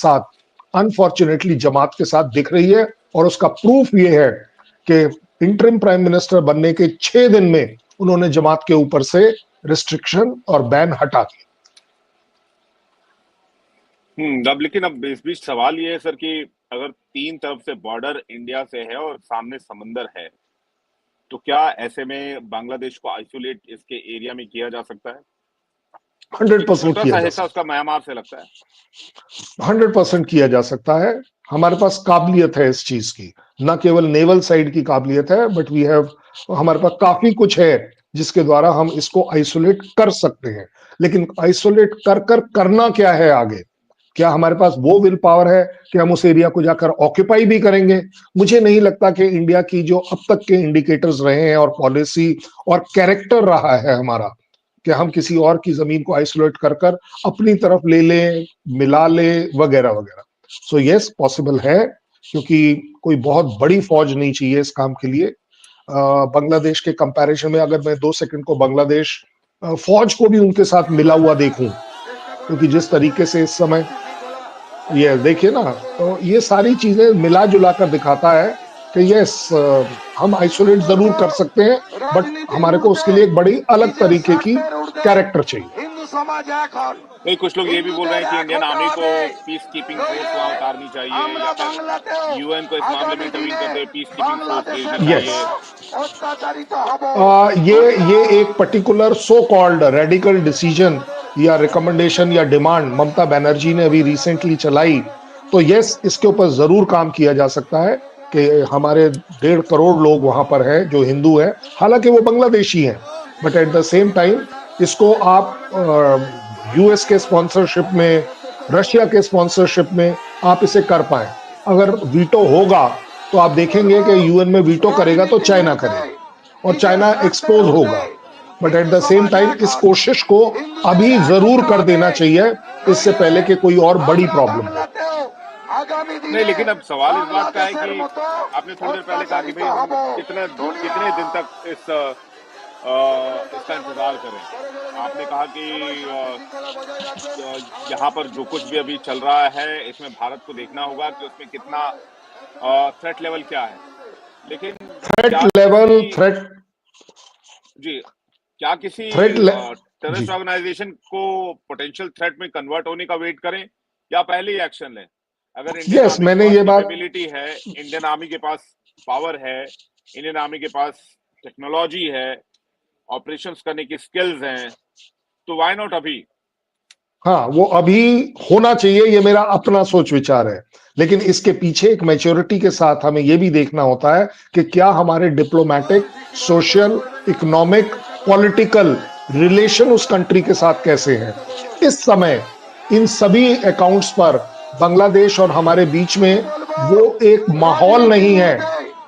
साथ अनफॉर्चुनेटली जमात के साथ दिख रही है, और उसका प्रूफ ये है कि इंटरिम प्राइम मिनिस्टर बनने के 6 दिन में उन्होंने जमात के ऊपर से रिस्ट्रिक्शन और बैन हटा दिया। अब लेकिन अब इस बीच सवाल ये है सर कि अगर तीन तरफ से बॉर्डर इंडिया से है और सामने समंदर है, तो क्या ऐसे में बांग्लादेश को आइसोलेट इसके एरिया में किया जा सकता है? 100% छोटा किया सा जा हिस्सा उसका म्यांमार से लगता है। 100% किया जा सकता है। हमारे पास काबिलियत है इस चीज की, न केवल नेवल साइड की काबिलियत है, बट वी हैव, हमारे पास काफी कुछ है जिसके द्वारा हम इसको आइसोलेट कर सकते हैं। लेकिन आइसोलेट कर कर करना क्या है आगे? क्या हमारे पास वो विल पावर है कि हम उस एरिया को जाकर ऑक्यूपाई भी करेंगे? मुझे नहीं लगता कि इंडिया की जो अब तक के इंडिकेटर्स रहे हैं और पॉलिसी और कैरेक्टर रहा है हमारा, कि हम किसी और की जमीन को आइसोलेट कर कर अपनी तरफ ले लें, मिला ले, वगैरह वगैरह। सो यस, पॉसिबल है, क्योंकि कोई बहुत बड़ी फौज नहीं चाहिए इस काम के लिए। बांग्लादेश के कंपैरिजन में अगर मैं 2 सेकंड को बांग्लादेश फौज को भी उनके साथ मिला हुआ देखूं, क्योंकि जिस तरीके से इस समय ये देखिए ना, तो ये सारी चीजें मिला जुला कर दिखाता है कि यस, हम आइसोलेट जरूर कर सकते हैं, बट हमारे को उसके लिए एक बड़ी अलग तरीके की कैरेक्टर चाहिए। नहीं, कुछ लोग ये भी बोल रहे हैं कि इंडियन आर्मी को पीस कीपिंग फोर्स वहां उतारनी चाहिए, या फिर यूएन को इस मामले में इंटरवीन करते हुए पीस कीपिंग फोर्स भेजनी यस, चाहिए। ये एक particular so called radical decision या रिकमेंडेशन या डिमांड ममता बनर्जी ने अभी रिसेंटली चलाई, तो यस, इसके ऊपर जरूर काम किया जा सकता है कि हमारे 1.5 करोड़ लोग वहां पर हैं जो हिंदू हैं, हालांकि वो बांग्लादेशी हैं, but at the same time इसको आप यूएस के स्पॉन्सरशिप में, रशिया के स्पॉन्सरशिप में आप इसे कर पाए। अगर वीटो होगा तो आप देखेंगे कि यूएन में वीटो करेगा तो चाइना करेगा और चाइना एक्सपोज होगा, but at the same time इस कोशिश को अभी जरूर कर देना चाहिए, इससे पहले कि कोई और बड़ी प्रॉब्लम हो। नहीं, लेकिन अब सवाल इस बात का है कि आपने थोड़ी देर पहले कहा कि भाई हम कितने दिन तक इसका इंतजार करें। आपने कहा कि यहाँ पर जो कुछ भी अभी चल रहा है, इसमें भारत को देखना होगा कि उसमें कितना थ्रेट लेवल क्या है। लेकिन क्या किसी टेररिस्ट ऑर्गेनाइजेशन को पोटेंशियल थ्रेट में कन्वर्ट होने का वेट करें, या पहले ही एक्शन लें? अगर इंडियन आर्मी के पास कैपेबिलिटी है, इंडियन आर्मी के पास पावर है, इंडियन आर्मी के पास टेक्नोलॉजी है, ऑपरेशंस करने की स्किल्स हैं, तो व्हाई नॉट अभी? हाँ, वो अभी होना चाहिए, ये मेरा अपना सोच विचार है, लेकिन इसके पीछे एक मैच्योरिटी के साथ हमें ये भी देखना होता है कि क्या हमारे diplomatic, social, economic, political relation उस कंट्री के साथ कैसे हैं। इस समय इन सभी अकाउंट्स पर बांग्लादेश और हमारे बीच में वो एक माहौल नहीं है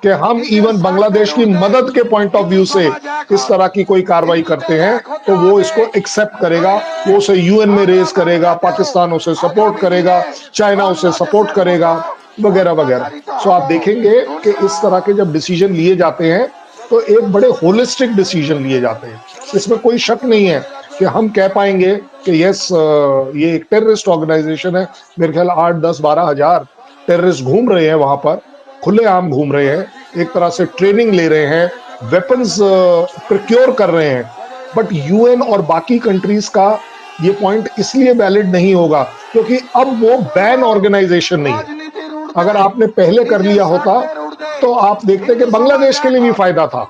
कि हम इवन बांग्लादेश की मदद के पॉइंट ऑफ व्यू से इस तरह की कोई कार्रवाई करते हैं तो वो इसको एक्सेप्ट करेगा, वो उसे यूएन में रेज करेगा, पाकिस्तान उसे सपोर्ट करेगा, चाइना उसे सपोर्ट करेगा, वगैरह वगैरह। सो आप देखेंगे कि इस तरह के जब डिसीजन लिए जाते हैं तो एक बड़े होलिस्टिक डिसीजन लिए जाते हैं। इसमें कोई शक नहीं है कि हम कह पाएंगे कि यस, ये एक टेररिस्ट ऑर्गेनाइजेशन है। मेरे ख्याल 8, 10, 12 हजार टेररिस्ट घूम रहे हैं वहां पर, खुलेआम घूम रहे हैं, एक तरह से ट्रेनिंग ले रहे हैं, वेपन्स प्रोक्योर कर रहे हैं। बट यूएन और बाकी कंट्रीज का ये पॉइंट इसलिए वैलिड नहीं होगा क्योंकि अब वो बैन ऑर्गेनाइजेशन नहीं है। अगर आपने पहले कर लिया होता तो आप देखते कि बांग्लादेश के लिए भी फायदा था,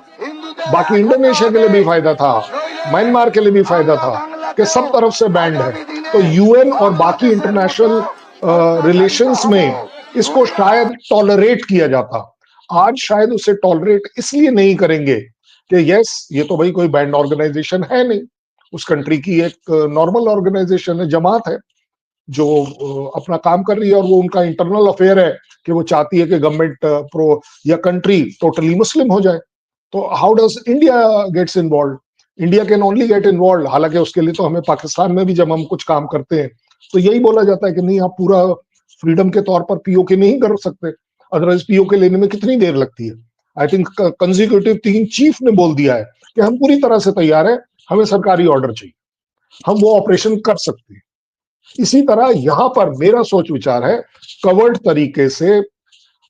बाकी इंडोनेशिया के लिए भी फायदा था, म्यांमार के लिए भी फायदा था कि सब तरफ से बैंड है। तो यूएन और बाकी इंटरनेशनल रिलेशंस में इसको शायद टॉलरेट किया जाता। आज शायद उसे टॉलरेट इसलिए नहीं करेंगे कि यस, ये तो भाई कोई बैंड ऑर्गेनाइजेशन है नहीं, उस कंट्री की एक नॉर्मल ऑर्गेनाइजेशन है, जमात है जो अपना काम कर रही है, और वो उनका इंटरनल अफेयर है कि वो चाहती है कि गवर्नमेंट प्रो या कंट्री टोटली मुस्लिम हो जाए। तो how does India gets involve? India can only get involve, हालांकि उसके लिए तो हमें पाकिस्तान में भी जब हम कुछ काम करते हैं तो यही बोला जाता है कि नहीं, आप पूरा फ्रीडम के तौर पर पीओके नहीं कर सकते, अदरवाइज पीओके लेने में कितनी देर लगती है। आई थिंक कंजिक्यूटिव 3 चीफ ने बोल दिया है कि हम पूरी तरह से तैयार है, हमें सरकारी ऑर्डर चाहिए, हम वो ऑपरेशन कर सकते हैं। इसी तरह यहां पर मेरा सोच विचार है कवर्ड तरीके से।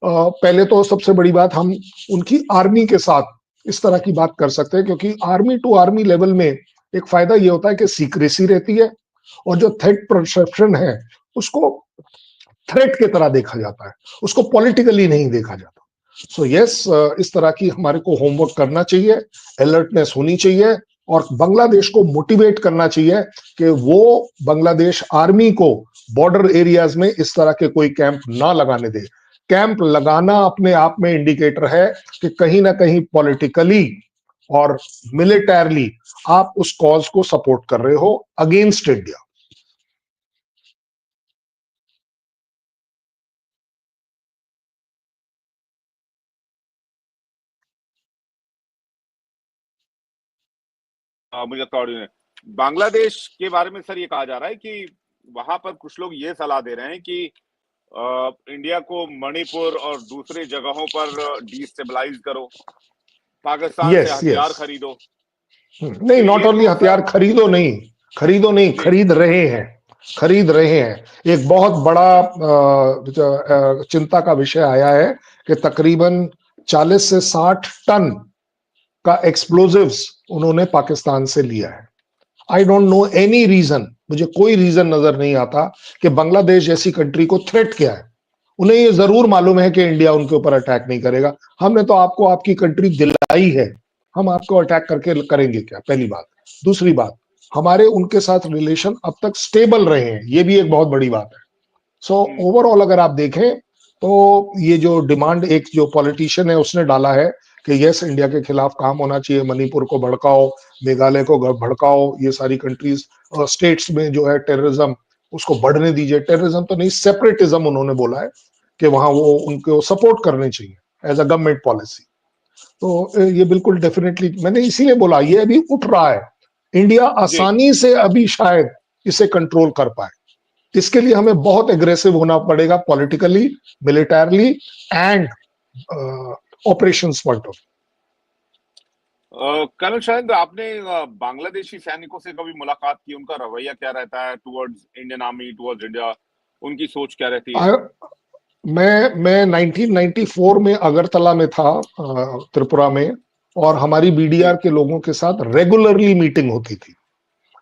पहले तो सबसे बड़ी बात, हम उनकी आर्मी के साथ इस तरह की बात कर सकते हैं, क्योंकि आर्मी टू आर्मी लेवल में एक फायदा ये होता है कि सीक्रेसी रहती है, और जो थ्रेट परसेप्शन है उसको थ्रेट की तरह देखा जाता है, उसको पॉलिटिकली नहीं देखा जाता। सो यस, इस तरह की हमारे को होमवर्क करना चाहिए, अलर्टनेस होनी चाहिए, और बांग्लादेश को मोटिवेट करना चाहिए कि वो बांग्लादेश आर्मी को बॉर्डर एरियाज में इस तरह के कोई कैंप ना लगाने दे। कैंप लगाना अपने आप में इंडिकेटर है कि कहीं ना कहीं पॉलिटिकली और मिलिटरली आप उस कॉज को सपोर्ट कर रहे हो अगेंस्ट इंडिया। मुझे बांग्लादेश के बारे में सर ये कहा जा रहा है कि वहां पर कुछ लोग ये सलाह दे रहे हैं कि इंडिया को मणिपुर और दूसरी जगहों पर डिस्टेबलाइज करो, पाकिस्तान से हथियार खरीदो। नहीं, तो नॉट ये ओनली तो हथियार सर खरीदो नहीं, खरीद रहे हैं, खरीद रहे हैं। एक बहुत बड़ा चिंता का विषय आया है कि तकरीबन 40 से 60 टन का एक्सप्लोजिव्स उन्होंने पाकिस्तान से लिया है। I don't know any reason, मुझे कोई रीजन नजर नहीं आता कि बांग्लादेश जैसी कंट्री को थ्रेट क्या है। उन्हें ये जरूर मालूम है कि इंडिया उनके ऊपर अटैक नहीं करेगा। हमने तो आपको आपकी कंट्री दिलाई है, हम आपको अटैक करके करेंगे क्या, पहली बात। दूसरी बात, हमारे उनके साथ रिलेशन अब तक स्टेबल रहे हैं, ये भी एक बहुत बड़ी बात है। सो ओवरऑल अगर आप देखें तो ये जो डिमांड एक जो पॉलिटिशियन है उसने डाला है कि यस, इंडिया के खिलाफ काम होना चाहिए, मणिपुर को भड़काओ, मेघालय को भड़काओ, ये सारी कंट्रीज स्टेट्स में जो है टेररिज्म उसको बढ़ने दीजिए। टेररिज्म तो नहीं, सेपरेटिज्म उन्होंने बोला है कि वहां वो उनको सपोर्ट करने चाहिए एज अ गवर्नमेंट पॉलिसी। तो ये बिल्कुल डेफिनेटली मैंने इसीलिए बोला ये अभी उठ रहा है। इंडिया आसानी से अभी शायद इसे कंट्रोल कर पाए, इसके लिए हमें बहुत एग्रेसिव होना पड़ेगा politically, militarily and operations point of. Colonel Shailendra, आपने बांग्लादेशी सैनिकों से कभी मुलाकात की? उनका रवैया क्या रहता है towards Indian army, towards India? उनकी सोच क्या रहती है? मैं 1994 में अगरतला में था, त्रिपुरा में, और हमारी बीडीआर के लोगों के साथ रेगुलरली मीटिंग होती थी।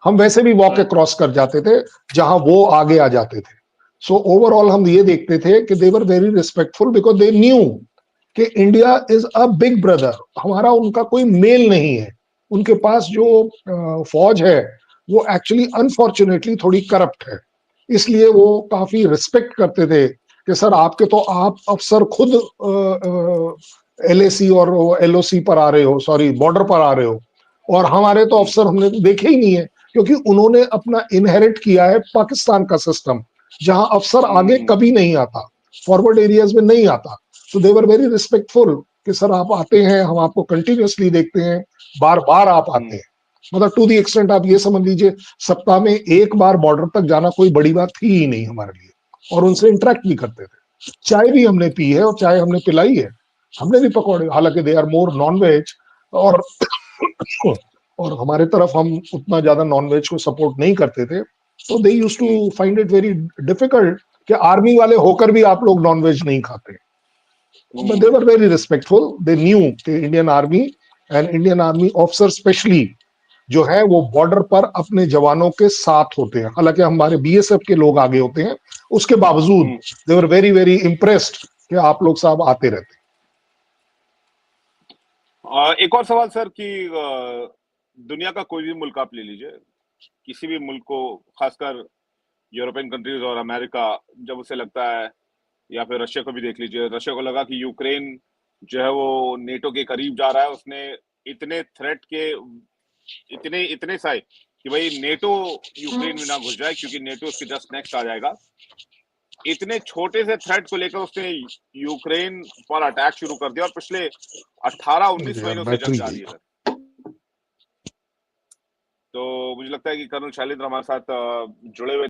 हम वैसे भी वॉक क्रॉस कर जाते थे जहां वो आगे आ जाते थे। सो ओवरऑल हम ये देखते थे कि they were very respectful because they knew कि India is a big brother, हमारा उनका कोई मेल नहीं है। उनके पास जो फौज है वो एक्चुअली अनफॉर्चुनेटली थोड़ी करप्ट है, इसलिए वो काफी रिस्पेक्ट करते थे कि सर आपके तो आप अफसर खुद एलएसी और एलओसी पर आ रहे हो, सॉरी बॉर्डर पर आ रहे हो, और हमारे तो अफसर हमने देखे ही नहीं है, क्योंकि उन्होंने अपना इनहेरिट किया है पाकिस्तान का सिस्टम जहां अफसर आगे कभी नहीं आता, फॉरवर्ड एरियाज में नहीं आता। तो दे वर वेरी रिस्पेक्टफुल कि सर आप आते हैं, हम आपको कंटिन्यूअसली देखते हैं, बार बार आप आते हैं। मतलब टू दी एक्सटेंट आप ये समझ लीजिए सप्ताह में एक बार बॉर्डर तक जाना कोई बड़ी बात थी ही नहीं हमारे लिए, और उनसे इंटरेक्ट भी करते थे। चाय भी हमने पी है और चाय हमने पिलाई है, हमने भी पकौड़े, हालांकि they are more non veg, और और हमारे तरफ हम उतना ज्यादा नॉनवेज को सपोर्ट नहीं करते थे, तो they used to find it very difficult कि आर्मी वाले होकर भी आप लोग नॉनवेज नहीं खाते। But they were very respectful, they knew कि Indian army and Indian army officer specially जो है वो बॉर्डर पर अपने जवानों के साथ होते हैं। हालांकि हमारे बीएसएफ के लोग आगे होते हैं, उसके बावजूद दे वर वेरी वेरी इम्प्रेस्ड कि आप लोग साहब आते रहते। एक और सवाल सर कि दुनिया का कोई भी मुल्क आप ले लीजिए, किसी भी मुल्क को, खासकर यूरोपियन कंट्रीज और अमेरिका, जब उसे लगता है, या फिर रशिया को भी देख लीजिए, रशिया को लगा कि यूक्रेन जो है वो नेटो के करीब जा रहा है, उसने इतने थ्रेट के इतने इतने साए कि भाई नेटो यूक्रेन में ना घुस जाए क्योंकि नेटो उसके जस्ट नेक्स्ट आ जाएगा। इतने छोटे से थ्रेट को लेकर उसने यूक्रेन पर अटैक शुरू कर दिया और पिछले 18-19 महीनों से जंग जारी है सर। तो मुझे लगता है कि कर्नल शैलेंद्र हमारे साथ जुड़े हुए